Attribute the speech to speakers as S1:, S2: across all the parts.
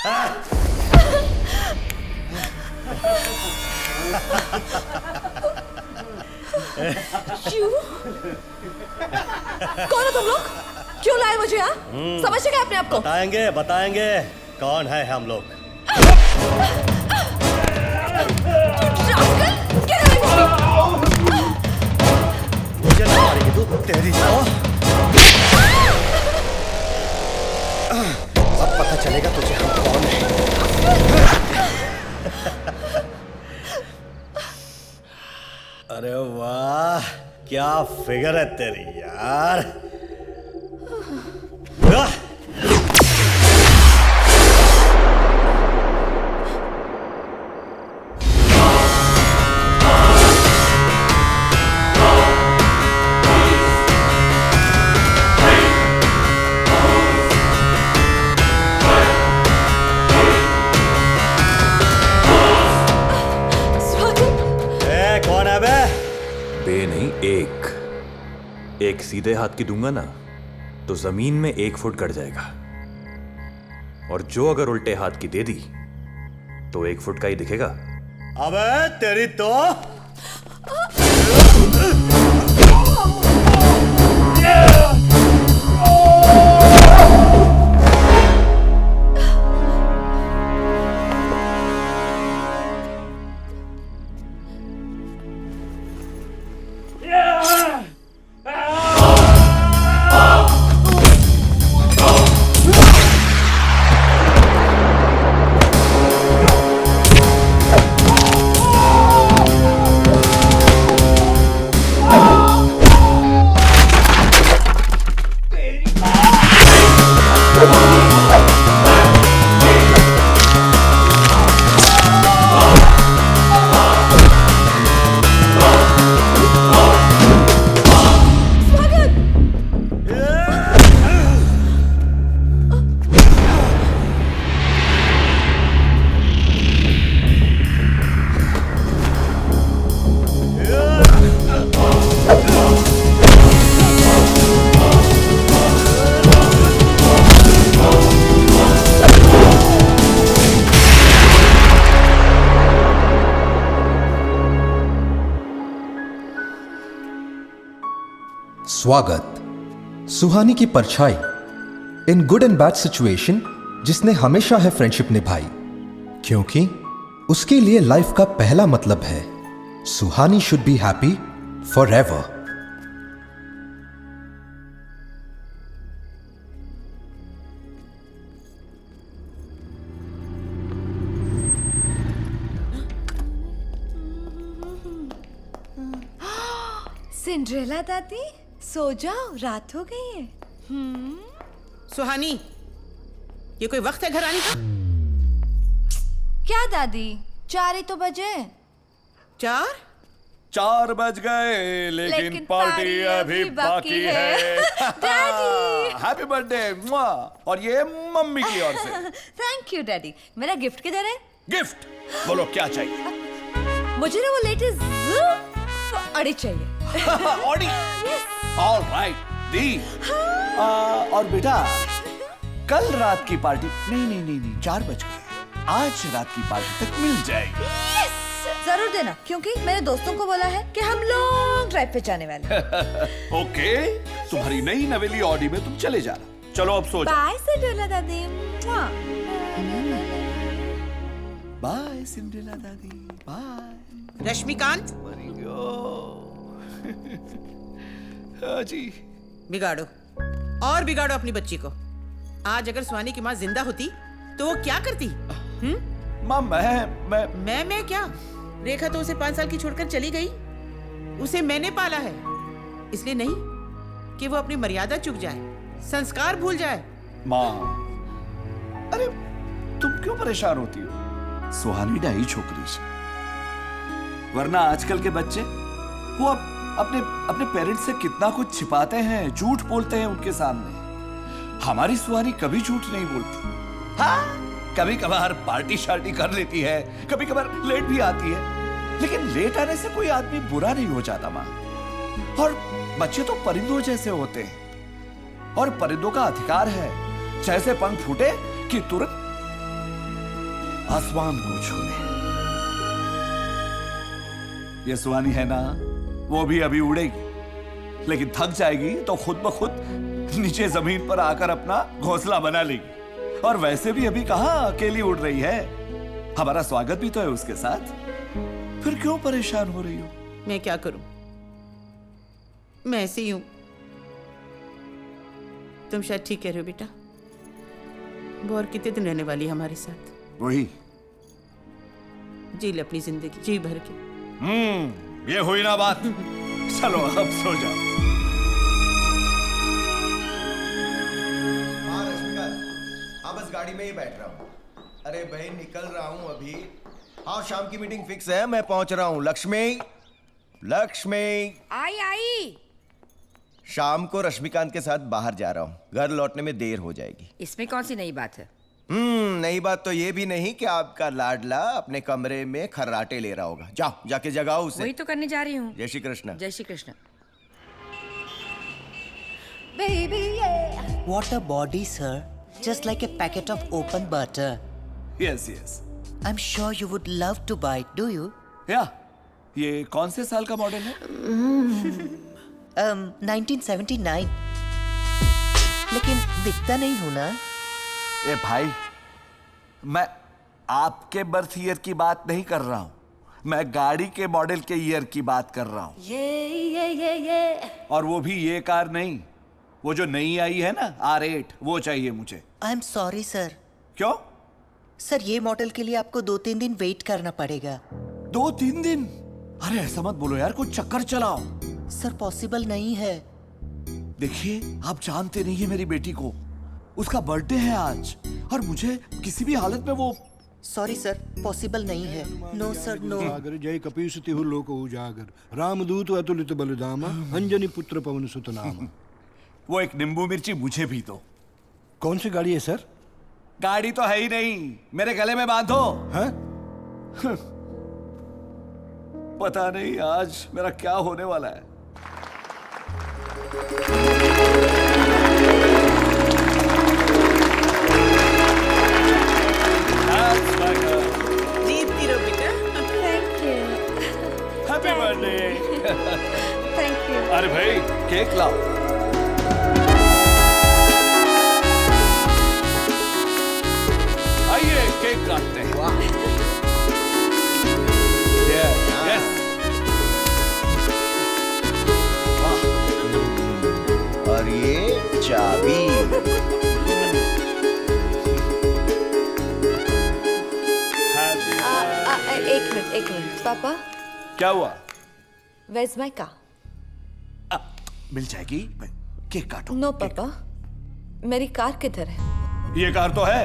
S1: क्यों? कौन हो तुम लोग? क्यों लाए मुझे यहाँ? समझते क्या अपने आप को?
S2: बताएंगे बताएंगे कौन है हम लोग। मुझे नहीं मारेगी तू, तेरी तो अब पता चलेगा तुझे हम कौन है। अरे वाह, क्या फिगर है तेरी यार।
S3: बे नहीं, एक सीधे हाथ की दूंगा ना तो जमीन में 1 फुट गड़ जाएगा, और जो अगर उल्टे हाथ की दे दी तो 1 फुट का ही दिखेगा।
S2: अबे तेरी तो
S4: स्वागत, सुहानी की परछाई in good and bad situation, जिसने हमेशा है फ्रेंडशिप निभाई, क्योंकि उसके लिए लाइफ का पहला मतलब है Suhani should be happy forever.
S1: Cinderella दादी, सो जाओ, रात हो गई है।
S5: सुहानी, ये कोई वक्त है घर आने का?
S1: क्या दादी, 4 ही तो बजे।
S6: 4 बज गए लेकिन पार्टी अभी बाकी है।
S1: Daddy,
S6: happy birthday. और ये मम्मी की ओर से।
S1: Thank you daddy. मेरा गिफ्ट किधर है?
S6: गिफ्ट बोलो, क्या चाहिए?
S1: मुझे ना वो लेटेस्ट अड़ी चाहिए।
S6: ऑडी। ऑल राइट, दी। और बेटा, कल रात की पार्टी नहीं 4 बज गए, आज रात की पार्टी तक मिल जाएगी।
S1: जरूर देना, क्योंकि मेरे दोस्तों को बोला है कि हम लॉन्ग ड्राइव पे जाने वाले हैं।
S6: ओके, तुम्हारी नई नवेली ऑडी में तुम चले जाना। चलो अब सो जाओ।
S1: बाय सिंड्रेला दादी।
S6: बाय सिंड्रेला दादी, बाय।
S5: रश्मिकांत,
S6: हाँ जी।
S5: बिगाड़ो और बिगाड़ो अपनी बच्ची को। आज अगर सुहानी की माँ जिंदा होती तो वो क्या करती?
S6: माँ मैं
S5: क्या? रेखा तो उसे 5 साल की छोड़कर चली गई। उसे मैंने पाला है, इसलिए नहीं कि वो अपनी मर्यादा चूक जाए, संस्कार भूल जाए।
S6: माँ, अरे तुम क्यों परेशान होती हो? सुहानी डाई छोकरी से, वरना आजकल के बच्चे वो अपने पेरेंट्स से कितना कुछ छिपाते हैं, झूठ बोलते हैं उनके सामने। हमारी सुहानी कभी झूठ नहीं बोलती। हाँ, कभी कभार पार्टी शार्टी कर लेती है, कभी कभार लेट भी आती है, लेकिन लेट आने से कोई आदमी बुरा नहीं हो जाता माँ। और बच्चे तो परिंदों जैसे होते हैं, और परिंदों का अधिकार है जैसे पंख फूटे कि तुरंत आसमान को छू ले। ये सुहानी है ना, वो भी अभी उड़ेगी, लेकिन थक जाएगी तो खुद ब खुद नीचे जमीन पर आकर अपना घोंसला बना लेगी। और वैसे भी अभी कहां अकेली उड़ रही है, हमारा स्वागत भी तो है उसके साथ। फिर क्यों परेशान हो रही हो?
S5: मैं क्या करूं, मैं ऐसे ही हूं। तुम शायद ठीक कह रहे हो बेटा, वो और कितने दिन रहने वाली है हमारे साथ।
S6: वही।
S5: जी ले अपनी जिंदगी जी भर के।
S6: ये हुई ना बात। चलो अब सो जाओ।
S7: हाँ रश्मिका, हाँ बस गाड़ी में ही बैठ रहा हूँ। अरे बहन निकल रहा हूँ अभी। हाँ शाम की मीटिंग फिक्स है, मैं पहुंच रहा हूँ। लक्ष्मी, लक्ष्मी।
S1: आई आई।
S7: शाम को रश्मिकांत के साथ बाहर जा रहा हूँ, घर लौटने में देर हो जाएगी।
S1: इसमें कौन सी नई बात है?
S7: नई बात तो ये भी नहीं कि आपका लाडला अपने कमरे में खर्राटे ले रहा होगा। जाओ जाके जगाओ उसे।
S1: वही तो करने जा रही हूँ।
S7: जय श्री कृष्ण।
S1: जय Shri Krishna.
S8: What a body, sir. Just like a packet of open butter.
S6: Yes yes.
S8: I'm sure you would love to buy it, do you?
S6: या ये कौन से साल का मॉडल है?
S8: 1979. लेकिन दिखता नहीं हूं ना।
S6: ए भाई, मैं आपके बर्थ ईयर की बात नहीं कर रहा हूं, मैं गाड़ी के मॉडल के ईयर की बात कर रहा हूं।
S8: ये।
S6: और वो भी ये कार नहीं, वो जो नई आई है ना R8, वो चाहिए मुझे।
S8: I'm sorry, sir.
S6: क्यों?
S8: सर ये मॉडल के लिए आपको 2-3 दिन वेट करना पड़ेगा।
S6: 2-3 दिन? अरे ऐसा मत बोलो यार, कुछ चक्कर चलाओ।
S8: सर पॉसिबल नहीं है।
S6: देखिए, आप जानते नहीं है मेरी बेटी को, उसका बर्थडे है आज, और मुझे किसी भी हालत में वो।
S8: सॉरी सर, पॉसिबल नहीं है। No sir no.
S9: सागर जय कपीसतिहु लोक उजागर रामदूत अतुलित बलिधामा अंजनी पुत्र पवन सुत नामा।
S6: वो एक नींबू मिर्ची मुझे भी दो।
S9: कौन सी गाड़ी है सर?
S6: गाड़ी तो है ही नहीं, मेरे गले में बांधो।
S9: हैं?
S6: पता नहीं आज मेरा क्या होने वाला है।
S5: जीतती रहो बेटा।
S1: Thank you.
S6: Happy birthday.
S1: Thank you.
S6: अरे भाई केक लाओ। आइए केक काटते हैं। यस।
S7: और ये चाबी।
S1: एक मिनट पापा।
S6: क्या हुआ?
S1: Where's my car?
S6: मिल जाएगी, केक काटो।
S1: नो पापा, मेरी कार किधर है?
S6: ये कार तो है।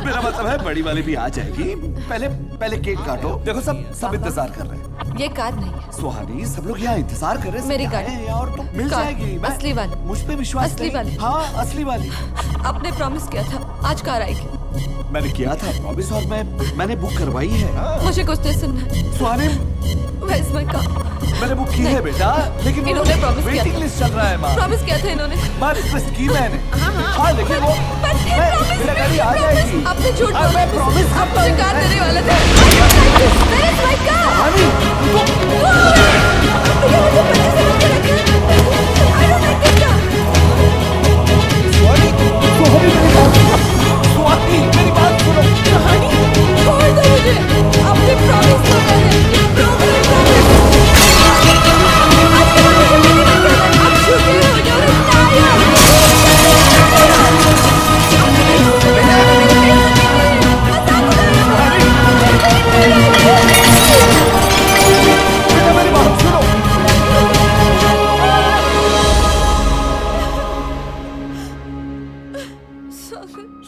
S6: मेरा मतलब है बड़ी वाली भी आ जाएगी। पहले केक काटो। देखो सब इंतजार कर रहे हैं।
S1: ये कार नहीं है।
S6: सुहानी, सब लोग यहाँ इंतजार कर रहे हैं।
S1: मेरी
S6: सब
S1: गाड़ी।
S6: आए हैं और तुम मिल
S1: कार,
S6: जाएगी।
S1: असली वाली।
S6: मुझ पे विश्वास
S1: असली
S6: नहीं।
S1: वाली।
S6: हाँ असली वाली।
S1: आपने प्रॉमिस किया था आज कार आएगी।
S6: मैंने किया था प्रॉमिस, और मैंने बुक करवाई है।
S1: मुझे कुछ नहीं सुनना है।
S6: सुहानी,
S1: Where's my car?
S6: मैंने बुक की है बेटा, लेकिन
S1: इन्होंने promise किया
S6: वेटिंग
S1: था।
S6: लिस्ट चल रहा है माँ।
S1: प्रॉमिस किया था इन्होंने।
S6: माँ रिक्वेस्ट की मैंने। हाँ लेकिन वो
S1: But they promised
S6: मेरा
S1: me,
S6: गाड़ी आ
S1: promise।
S6: जाएगी।
S1: आपने झूठ
S6: हाँ, मैं
S1: बोला।
S6: promise
S1: आप
S6: करता
S1: मुझे
S6: हूँ।
S1: कार देने वाले थे। I don't like this. Where is my car?
S6: सुहानी,
S1: ये मुझे पच्चीस हजार का लग रहा है। I don't like this car.
S6: सुहानी मेरी बात सुनो।
S1: कहानी छोड़ दो मुझे। आपने प्रॉमिस तोड़ा है। ये broken promise। आज के बाद मुझे नहीं करना। आप छुट्टी हो जाओ।
S6: बेटा मेरी बात सुनो।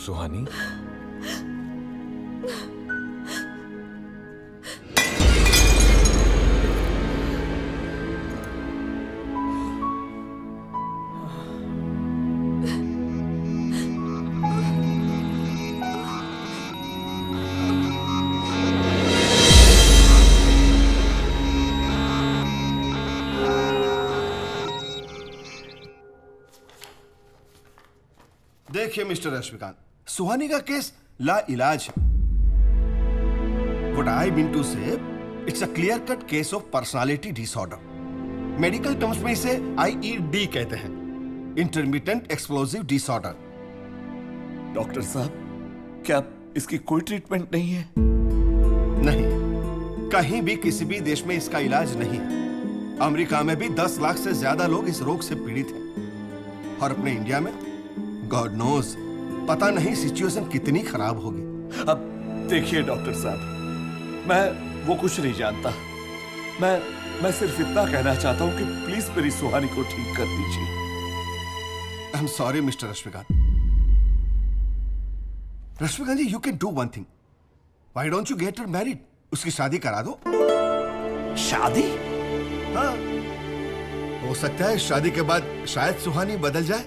S3: सुहानी,
S9: देखिए मिस्टर रश्मिकांत, सुहानी का केस ला इलाज है।
S7: What I mean to say, it's a clear-cut case of personality disorder. Medical terms में इसे IED कहते हैं, इंटरमिटेंट एक्सप्लोसिव डिसऑर्डर।
S6: डॉक्टर साहब, क्या इसकी कोई ट्रीटमेंट नहीं है?
S7: नहीं, कहीं भी किसी भी देश में इसका इलाज नहीं है। अमेरिका में भी 10 लाख से ज्यादा लोग इस रोग से पीड़ित हैं, और अपने इंडिया में गॉड नोज, पता नहीं सिचुएशन कितनी खराब होगी।
S6: अब देखिए डॉक्टर साहब, मैं वो कुछ नहीं जानता। मैं सिर्फ इतना कहना चाहता हूं कि प्लीज मेरी सुहानी को ठीक कर दीजिए।
S7: I am sorry mister Rashmikant. Rashmikant ji, you can do one thing. Why don't you get her married? उसकी शादी करा दो।
S6: शादी?
S7: हाँ, हो सकता है शादी के बाद शायद सुहानी बदल जाए।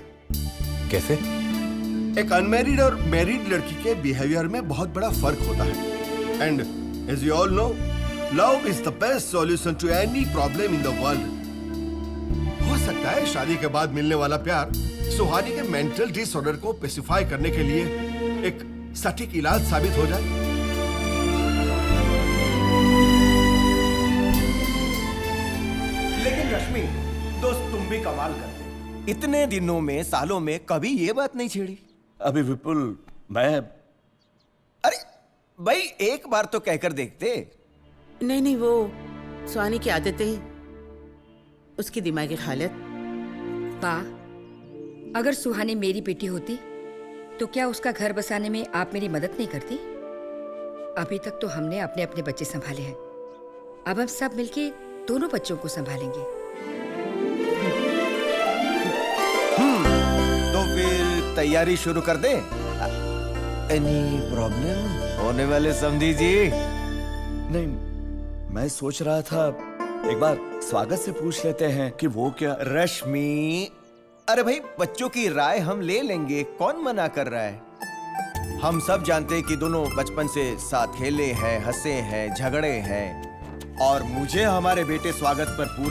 S3: कैसे?
S7: एक अनमैरिड और मैरिड लड़की के बिहेवियर में बहुत बड़ा फर्क होता है। And as you all know, love is the best solution to any problem in the world. हो सकता है शादी के बाद मिलने वाला प्यार सुहानी के मेंटल डिसऑर्डर को पेसिफाई करने के लिए एक सटीक इलाज साबित हो जाए। लेकिन रश्मि दोस्त, तुम भी कमाल करते। इतने दिनों में, सालों में कभी ये बात नहीं छेड़ी।
S6: अभी विपुल, मैं
S7: अरे भाई, एक बार तो कहकर देखते।
S5: नहीं, वो सुहानी की आदतें, उसकी दिमागी हालत।
S10: बा, अगर सुहानी मेरी बेटी होती तो क्या उसका घर बसाने में आप मेरी मदद नहीं करती? अभी तक तो हमने अपने अपने बच्चे संभाले हैं, अब हम सब मिलके दोनों बच्चों को संभालेंगे।
S7: तो फिर तैयारी शुरू कर दे। एनी प्रॉब्लम होने वाले समझी जी?
S6: नहीं, मैं सोच रहा था एक बार स्वागत से पूछ लेते हैं कि वो क्या।
S7: रश्मि, अरे भाई, बच्चों की राय हम ले लेंगे, कौन मना कर रहा है? हम सब जानते हैं कि दोनों बचपन से साथ खेले हैं, हंसे हैं, झगड़े हैं, और मुझे हमारे बेटे स्वागत पर पूरा